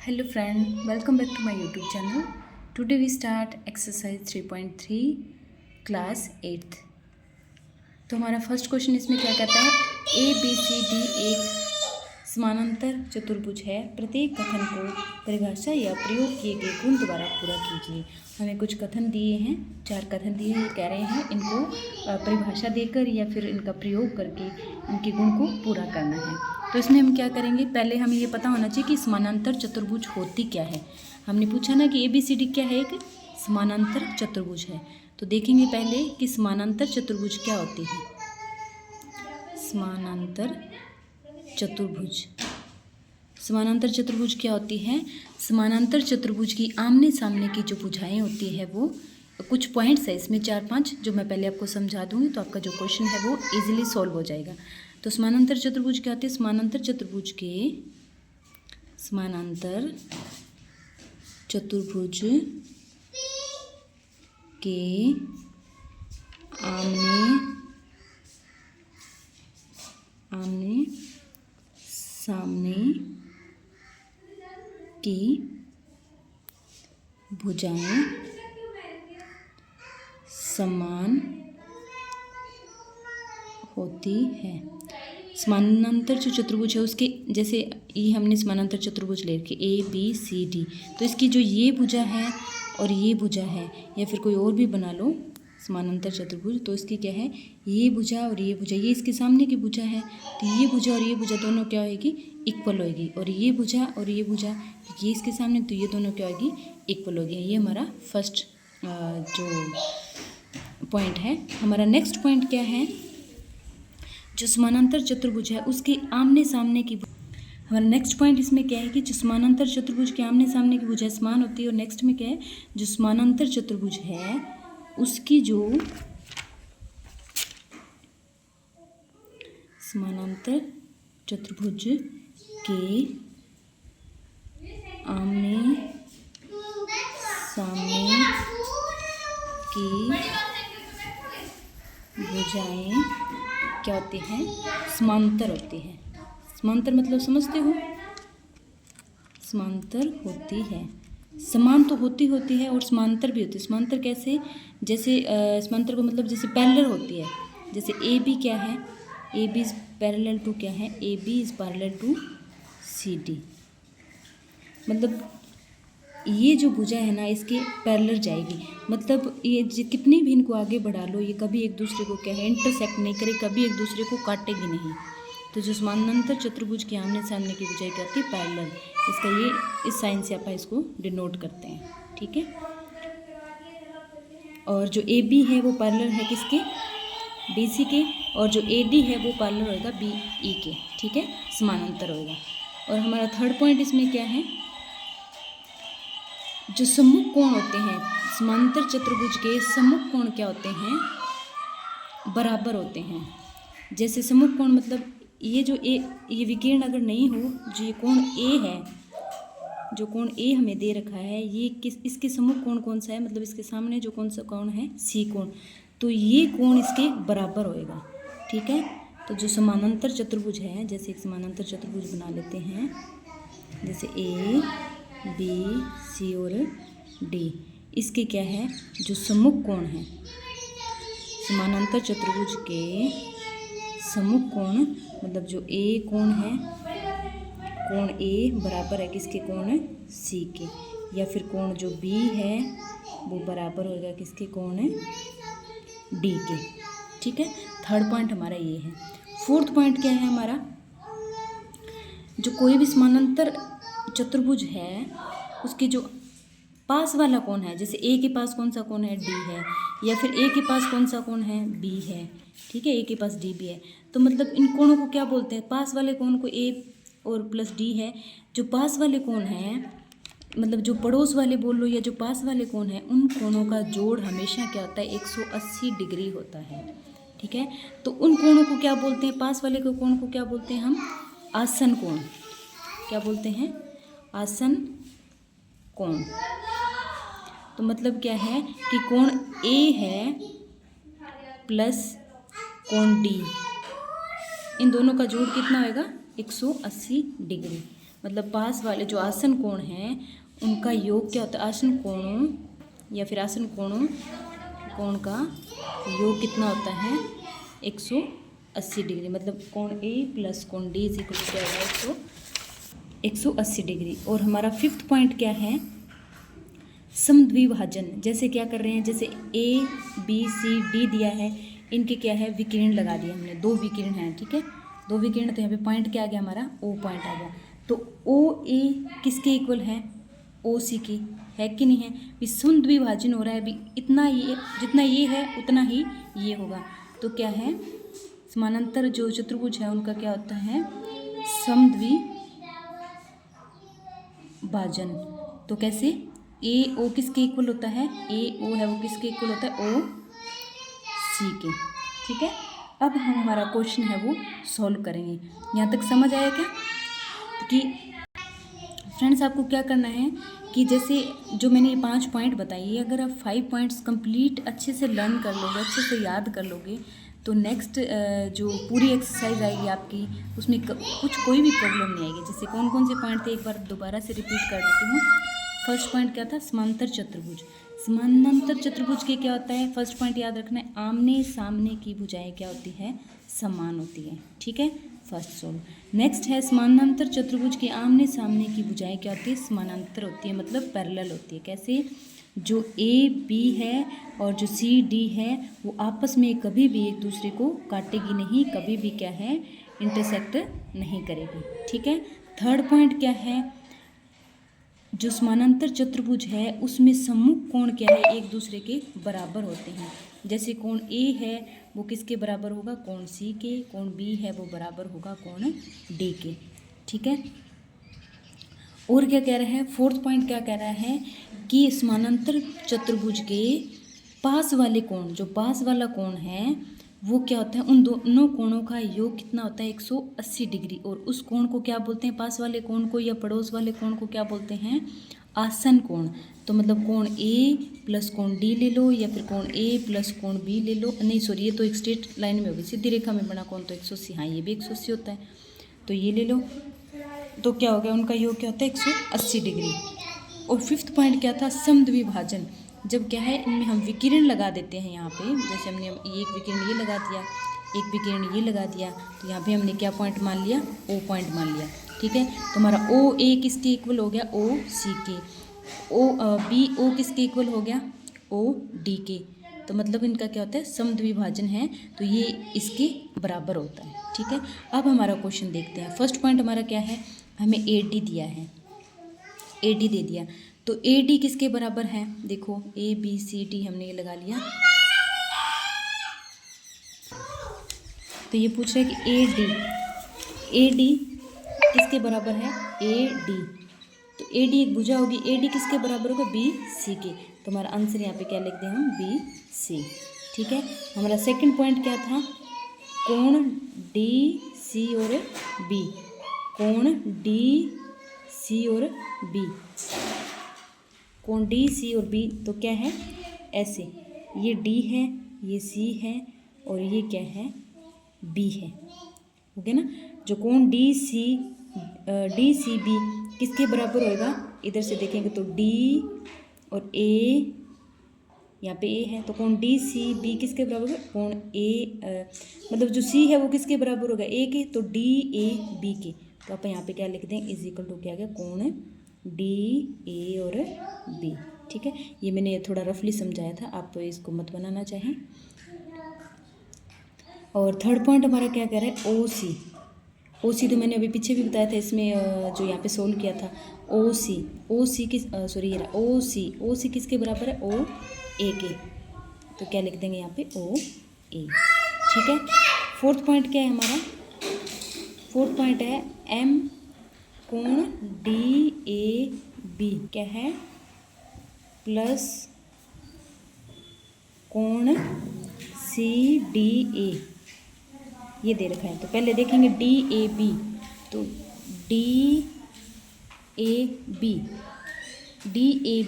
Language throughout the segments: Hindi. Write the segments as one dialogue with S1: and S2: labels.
S1: Hello friend, welcome back to my YouTube channel. Today we start exercise 3.3 class 8th. तो हमारा फर्स्ट क्वेश्चन इसमें क्या कहता है, ABCD एक समानांतर चतुर्भुज है, प्रत्येक कथन को परिभाषा या प्रयोग किए गए गुण द्वारा पूरा कीजिए। हमें कुछ कथन दिए हैं, 4 कथन दिए हैं, कह रहे हैं इनको परिभाषा देकर या फिर इनका प्रयोग करके इनके गुण को पूरा करना है। तो इसमें हम क्या करेंगे, पहले हमें ये पता होना चाहिए कि समानांतर चतुर्भुज होती क्या है। हमने पूछा ना कि ABCD क्या है, एक समानांतर चतुर्भुज है। तो देखेंगे पहले कि समानांतर चतुर्भुज क्या होती है। समानांतर चतुर्भुज क्या होती है। समानांतर चतुर्भुज की आमने सामने की जो भुजाएं होती है वो कुछ पॉइंट्स है इसमें 4-5 जो मैं पहले आपको समझा दूंगी, तो आपका जो क्वेश्चन है वो इजीली सॉल्व हो जाएगा। तो समानांतर चतुर्भुज क्या होती है, समानांतर चतुर्भुज के आमने सामने की भुजाएं समान होती है। समानांतर जो चतुर्भुज है उसके जैसे ये हमने समानांतर चतुर्भुज ले रखी ABCD, तो इसकी जो ये भुजा है और ये भुजा है या फिर कोई और भी बना लो समानांतर चतुर्भुज, तो इसकी क्या है, ये भुजा और ये भुजा, ये इसके सामने की भुजा है, तो ये भुजा और ये भुजा दोनों क्या होगी, इक्वल होगी। और ये भुजा और ये भुजा, ये इसके सामने, तो ये दोनों क्या होगी, इक्वल होगी। ये हमारा फर्स्ट जो पॉइंट है। हमारा नेक्स्ट पॉइंट क्या है, जो समानांतर चतुर्भुज है उसके आमने सामने की, हमारा नेक्स्ट पॉइंट इसमें क्या है कि जो समानांतर चतुर्भुज के आमने सामने की भुजाएं समान होती है। और नेक्स्ट में क्या है, जो समानांतर चतुर्भुज है उसकी जो समानांतर चतुर्भुज के आमने सामने की भुजाएं क्या होती हैं, समांतर होती हैं। समांतर मतलब समझते हो, समांतर होती है। समान तो होती है और समांतर भी होती है। समांतर कैसे, जैसे समांतर को मतलब जैसे पैरेलल होती है। जैसे AB क्या है, AB इज पैरेलल टू क्या है, AB is parallel to CD। मतलब ये जो भुजा है ना इसके पैरेलल जाएगी, मतलब ये कितनी भी इनको आगे बढ़ा लो ये कभी एक दूसरे को क्या है, इंटरसेक्ट नहीं करे, कभी एक दूसरे को काटेगी नहीं। तो जो समानांतर चतुर्भुज के आमने सामने की भुजाएं क्या होती है, पैरेलल। इसका ये इस साइन से आप इसको डिनोट करते हैं, ठीक है। और जो AB है वो पैरेलल है किसके, BC के, और जो AD है वो पैरेलल होगा BE के, ठीक है, समानांतर होगा। और हमारा थर्ड पॉइंट इसमें क्या है, जो सम्मुख कोण होते हैं समांतर चतुर्भुज के, सम्मुख कोण क्या होते हैं, बराबर होते हैं। जैसे सम्मुख कोण मतलब ये जो ये विकीर्ण अगर नहीं हो, जो ये कोण A है, जो कोण A हमें दे रखा है, ये इसके सम्मुख कोण कौन सा है, मतलब इसके सामने जो कौन सा कोण है, C कोण, तो ये कोण इसके बराबर होएगा, ठीक है। तो जो समानांतर चतुर्भुज है, जैसे एक समानांतर चतुर्भुज बना लेते हैं, जैसे ABC और D, इसके क्या है, जो सम्मुख कोण है, समानांतर चतुर्भुज के सम्मुख कोण मतलब जो A कोण है, कोण A बराबर है किसके, कोण C के, या फिर कोण जो B है वो बराबर होगा किसके, कोण D के, ठीक है। थर्ड पॉइंट हमारा ये है। फोर्थ पॉइंट क्या है हमारा, जो कोई भी समानांतर चतुर्भुज है उसके जो पास वाला कोण है, जैसे A के पास कौन सा कोण है, D है, या फिर A के पास कौन सा कोण है, B है, ठीक है, A के पास D भी है, तो मतलब इन कोणों को क्या बोलते हैं, पास वाले कोण को A और प्लस D है। जो पास वाले कोण हैं मतलब जो पड़ोस वाले बोल लो या जो पास वाले कोण हैं, उन कोणों का जोड़ हमेशा क्या होता है, 180 डिग्री होता है, ठीक है। तो उन कोणों को क्या बोलते हैं, पास वाले कोण को क्या बोलते हैं हम, आसन कोण, क्या बोलते हैं, आसन कोण। तो मतलब क्या है कि कोण A है प्लस कोण D, इन दोनों का जोड़ कितना होएगा, 180 डिग्री। मतलब पास वाले जो आसन कोण हैं उनका योग क्या होता है, आसन कोणों या फिर आसन कोणों कोण का योग कितना होता है 180 डिग्री। मतलब कोण ए प्लस कोण डी इज इक्वल टू क्या होगा 180 डिग्री। और हमारा फिफ्थ पॉइंट क्या है, समद्विभाजन। जैसे क्या कर रहे हैं, जैसे ए बी सी डी दिया है, इनके क्या है विकिरण लगा दिया हमने, 2 विकिरण हैं, ठीक है, 2 विकिरण। तो यहाँ पे पॉइंट क्या आ गया हमारा ओ पॉइंट आ गया। तो ओ ए किसके इक्वल है, ओ सी की है कि नहीं है, भी समद्विभाजन हो रहा है, भी इतना ये जितना ये है उतना ही ये होगा। तो क्या है, समानांतर जो चतुर्भुज है उनका क्या होता है समद्विभाजन। तो कैसे, ए ओ किसके इक्वल होता है, ए ओ है वो किसके इक्वल होता है ओ सी के, ठीक है। अब हम हमारा क्वेश्चन है वो सॉल्व करेंगे। यहाँ तक समझ आया क्या, कि फ्रेंड्स आपको क्या करना है कि जैसे जो मैंने ये 5 पॉइंट बताई, अगर आप 5 पॉइंट्स कंप्लीट अच्छे से लर्न कर लोगे, अच्छे से याद कर लोगे, तो नेक्स्ट जो पूरी एक्सरसाइज आएगी आपकी उसमें कुछ कोई भी प्रॉब्लम नहीं आएगी। जैसे कौन कौन से पॉइंट थे एक बार दोबारा से रिपीट कर देती हूँ। फर्स्ट पॉइंट क्या था, समांतर चतुर्भुज। समानांतर चतुर्भुज के क्या होता है, फर्स्ट पॉइंट याद रखना है, आमने सामने की भुजाएं क्या होती है, समान होती है, ठीक है, फर्स्ट सोल्व। नेक्स्ट है समानांतर चतुर्भुज के आमने सामने की भुजाएं क्या होती है, समानांतर होती है, मतलब पैरेलल होती है। कैसे, जो ए बी है और जो सी डी है वो आपस में कभी भी एक दूसरे को काटेगी नहीं, कभी भी क्या है इंटरसेक्ट नहीं करेगी, ठीक है। थर्ड पॉइंट क्या है, जो समानांतर चतुर्भुज है उसमें सम्मुख कोण क्या है, एक दूसरे के बराबर होते हैं। जैसे कोण ए है वो किसके बराबर होगा, कोण सी के, कोण बी है वो बराबर होगा कोण डी के, ठीक है। और क्या कह रहा है, फोर्थ पॉइंट क्या कह रहा है कि समानांतर चतुर्भुज के पास वाले कोण, जो पास वाला कोण है वो क्या होता है, उन दोनों कोणों का योग कितना होता है 180 डिग्री। और उस कोण को क्या बोलते हैं, पास वाले कोण को या पड़ोस वाले कोण को क्या बोलते हैं, आसन कोण। तो मतलब कोण ए प्लस कोण डी ले लो, या फिर कोण ए प्लस कोण बी ले लो, नहीं सॉरी ये तो एक स्ट्रेट लाइन में होगी, सीधी रेखा में बना कोण तो 180, हाँ ये भी 180 होता है, तो ये ले लो। तो क्या हो गया, उनका योग क्या होता है 180 डिग्री। और फिफ्थ पॉइंट क्या था, समद्विभाजन। जब क्या है इनमें हम विकिरण लगा देते हैं, यहाँ पे जैसे हमने एक विकिरण ये लगा दिया, एक विकिरण ये लगा दिया, तो यहाँ पे हमने क्या पॉइंट मान लिया, ओ पॉइंट मान लिया, ठीक है। तो हमारा ओ ए किसके इक्वल हो गया, ओ सी के, ओ बी ओ किसके इक्वल हो गया, ओ डी के। तो मतलब इनका क्या होता है समद्विभाजन है, तो ये इसके बराबर होता है, ठीक है। अब हमारा क्वेश्चन देखते हैं। फर्स्ट पॉइंट हमारा क्या है, हमें ए डी दिया है, ए डी दे दिया, तो ए डी किसके बराबर है, देखो ए बी सी डी हमने ये लगा लिया। तो ये पूछ रहा है कि ए डी किसके बराबर है, ए डी। तो ए डी एक भुजा होगी, ए डी किसके बराबर होगा, बी सी के। तो हमारा आंसर यहाँ पे क्या लिख दें हम, बी सी, ठीक है। हमारा सेकंड पॉइंट क्या था, कोण डी सी और बी, कोण डी सी और बी, कोण डी सी और बी। तो क्या है ऐसे, ये डी है, ये सी है और ये क्या है बी है, ओके ना। जो कोण डी सी बी किसके बराबर होएगा, इधर से देखेंगे तो डी और ए, यहाँ पे ए है, तो कोण डी सी बी किसके बराबर होगा, कोण ए मतलब जो सी है वो किसके बराबर होगा, ए के, तो डी ए बी के। तो आप यहाँ पे क्या लिख दें, इज इक्वल टू क्या आ गया, कोण डी ए और बी, ठीक है। ये मैंने थोड़ा रफली समझाया था, आप इसको मत बनाना चाहें। और थर्ड पॉइंट हमारा क्या कह रहा है, ओ सी। ओ सी तो मैंने अभी पीछे भी बताया था, इसमें जो यहाँ पे सोल्व किया था, ओ सी किस सॉरी ये रहा ओ सी किसके बराबर है, ओ ए के। तो क्या लिख देंगे यहाँ पे, ओ ए, ठीक है। फोर्थ पॉइंट क्या है हमारा, फोर्थ पॉइंट है एम कोण डी ए बी क्या है, प्लस कोण सी डी ए, ये दे रखा है। तो पहले देखेंगे डी ए बी, तो डी ए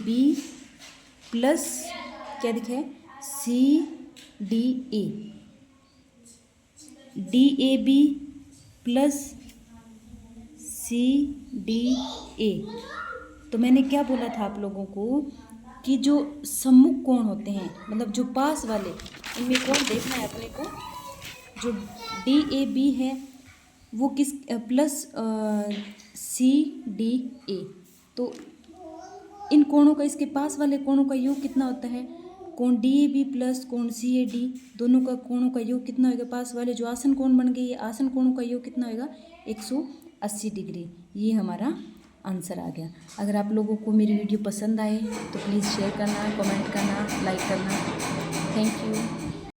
S1: बी प्लस क्या दिखा है, C D A, D A B plus C D A. तो मैंने क्या बोला था आप लोगों को कि जो सम्मुख कोण होते हैं, मतलब जो पास वाले, इनमें कोण देखना है अपने को। जो डी ए बी है वो किस प्लस सी डी ए, तो इन कोणों का, इसके पास वाले कोणों का योग कितना होता है? कोण डी ए बी प्लस कोण सी ए डी, दोनों का कोणों का योग कितना होगा? पास वाले जो आसन कोण बन गए, ये आसन कोणों का योग कितना होगा? 180 डिग्री। ये हमारा आंसर आ गया। अगर आप लोगों को मेरी वीडियो पसंद आए तो प्लीज़ शेयर करना, कमेंट करना, लाइक करना। Thank you.